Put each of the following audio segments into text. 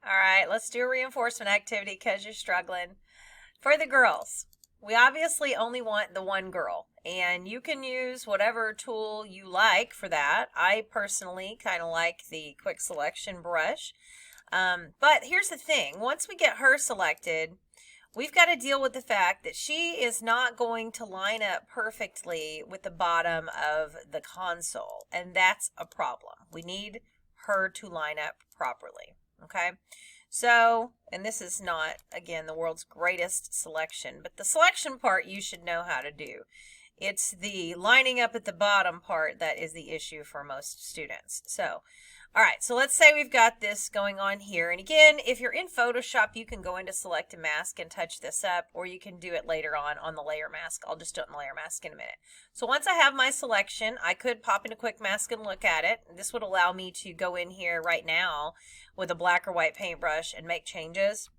All right, let's do a reinforcement activity because you're struggling. For the girls, we obviously only want the one girl, and you can use whatever tool you like for that. I personally kind of like the quick selection brush. But here's the thing. Once we get her selected, we've got to deal with the fact that she is not going to line up perfectly with the bottom of the console, and that's a problem. We need her to line up properly, okay? So, and this is not, again, the world's greatest selection, but the selection part you should know how to do. It's the lining up at the bottom part that is the issue for most students. So, all right, so let's say we've got this going on here. And again, if you're in Photoshop, you can go into select a mask and touch this up, or you can do it later on the layer mask. I'll just do it in the layer mask in a minute. So once I have my selection, I could pop into quick mask and look at it. This would allow me to go in here right now with a black or white paintbrush and make changes.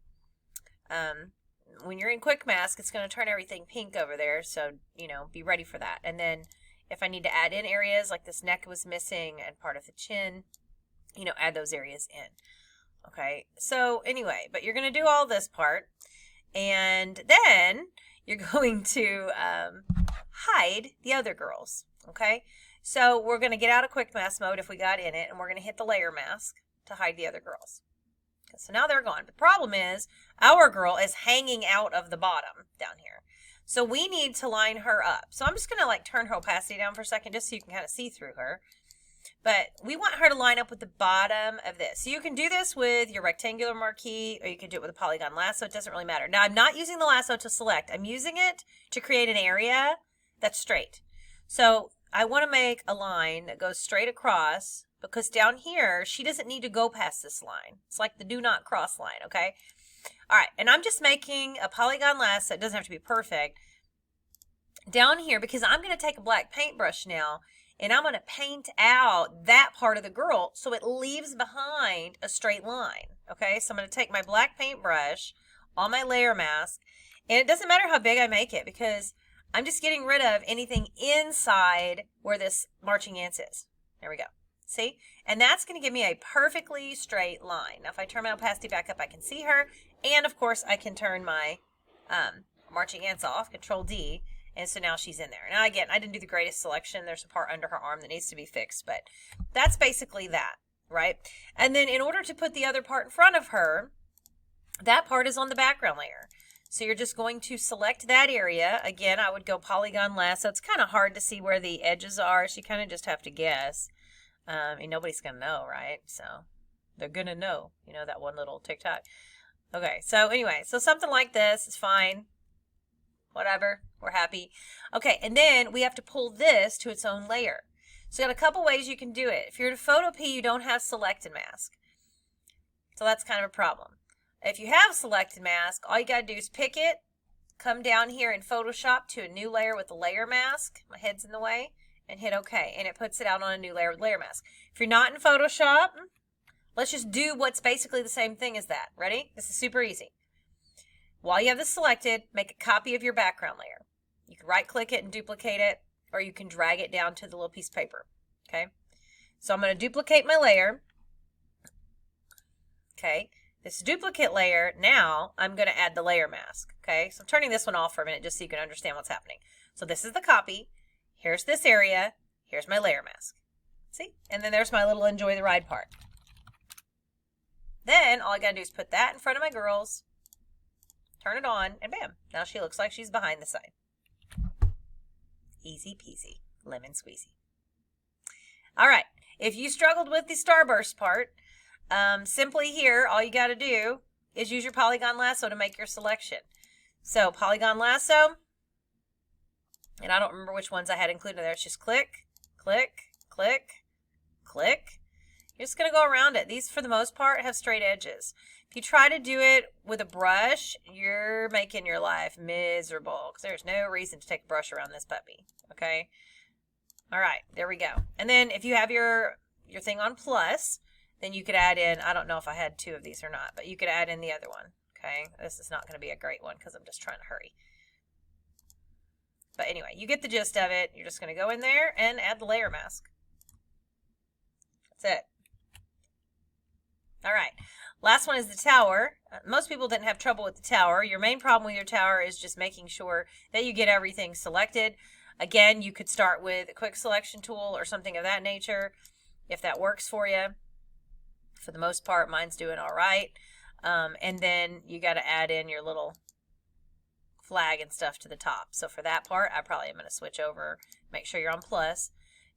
When you're in quick mask, it's going to turn everything pink over there. So, you know, be ready for that. And then if I need to add in areas like this neck was missing and part of the chin, you know, add those areas in. Okay, so anyway, but you're going to do all this part, and then you're going to hide the other girls. Okay, so we're going to get out of quick mask mode if we got in it, and we're going to hit the layer mask to hide the other girls. Okay, so now they're gone. The problem is our girl is hanging out of the bottom down here. So we need to line her up. So I'm just going to like turn her opacity down for a second just so you can kind of see through her. But we want her to line up with the bottom of this. So you can do this with your rectangular marquee, or you can do it with a polygon lasso. It doesn't really matter. Now, I'm not using the lasso to select. I'm using it to create an area that's straight. So I want to make a line that goes straight across, because down here, she doesn't need to go past this line. It's like the do not cross line, okay? All right, and I'm just making a polygon lasso. It doesn't have to be perfect. Down here, because I'm going to take a black paintbrush now, and I'm going to paint out that part of the girl so it leaves behind a straight line. Okay, so I'm going to take my black paintbrush on my layer mask, and it doesn't matter how big I make it because I'm just getting rid of anything inside where this marching ants is. There we go. See? And that's going to give me a perfectly straight line. Now, if I turn my opacity back up, I can see her. And, of course, I can turn my marching ants off, Control D. And so now she's in there. Now, again, I didn't do the greatest selection. There's a part under her arm that needs to be fixed. But that's basically that, right? And then in order to put the other part in front of her, that part is on the background layer. So you're just going to select that area. Again, I would go polygon lasso. It's kind of hard to see where the edges are, so you kind of just have to guess. And nobody's going to know, right? So they're going to know, you know, that one little TikTok. Okay, so anyway, so something like this is fine. Whatever, we're happy. Okay, and then we have to pull this to its own layer. So you got a couple ways you can do it. If you're in Photo P, you don't have Select and Mask. So that's kind of a problem. If you have Select and Mask, all you got to do is pick it, come down here in Photoshop to a new layer with the layer mask. My head's in the way. And hit OK. And it puts it out on a new layer with layer mask. If you're not in Photoshop, let's just do what's basically the same thing as that. Ready? This is super easy. While you have this selected, make a copy of your background layer. You can right-click it and duplicate it, or you can drag it down to the little piece of paper. Okay? So I'm going to duplicate my layer. Okay? This duplicate layer, now I'm going to add the layer mask. Okay? So I'm turning this one off for a minute just so you can understand what's happening. So this is the copy. Here's this area. Here's my layer mask. See? And then there's my little enjoy the ride part. Then all I got to do is put that in front of my girls. Turn it on, and bam, now she looks like she's behind the sign. Easy peasy, lemon squeezy. All right, if you struggled with the starburst part, simply here, all you got to do is use your polygon lasso to make your selection. So polygon lasso, and I don't remember which ones I had included there. It's just click, click, click, click. You're just going to go around it. These, for the most part, have straight edges. If you try to do it with a brush, you're making your life miserable because there's no reason to take a brush around this puppy, okay? All right, there we go. And then if you have your thing on plus, then you could add in, I don't know if I had two of these or not, but you could add in the other one, okay? This is not going to be a great one because I'm just trying to hurry. But anyway, you get the gist of it. You're just going to go in there and add the layer mask. That's it. All right. Last one is the tower. Most people didn't have trouble with the tower. Your main problem with your tower is just making sure that you get everything selected. Again, you could start with a quick selection tool or something of that nature if that works for you. For the most part, mine's doing all right. And then you got to add in your little flag and stuff to the top. So for that part, I probably am going to switch over, make sure you're on plus,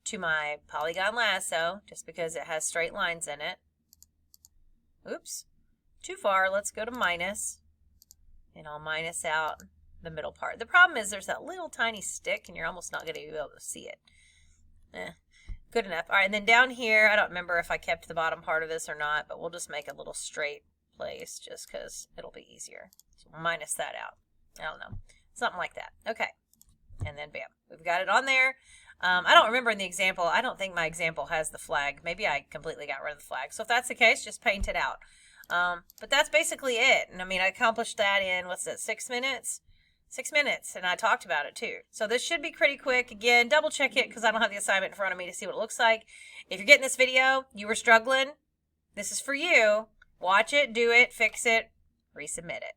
to my polygon lasso, just because it has straight lines in it. Oops, too far. Let's go to minus, and I'll minus out the middle part. The problem is there's that little tiny stick, and you're almost not going to be able to see it. Good enough. All right, and then down here, I don't remember if I kept the bottom part of this or not, but we'll just make a little straight place just because it'll be easier. So we'll minus that out. I don't know. Something like that. Okay. And then bam. We've got it on there. I don't remember in the example. I don't think my example has the flag. Maybe I completely got rid of the flag. So if that's the case, just paint it out. But that's basically it. And I mean, I accomplished that in, what's that, 6 minutes? 6 minutes. And I talked about it too. So this should be pretty quick. Again, double check it because I don't have the assignment in front of me to see what it looks like. If you're getting this video, you were struggling, this is for you. Watch it, do it, fix it, resubmit it.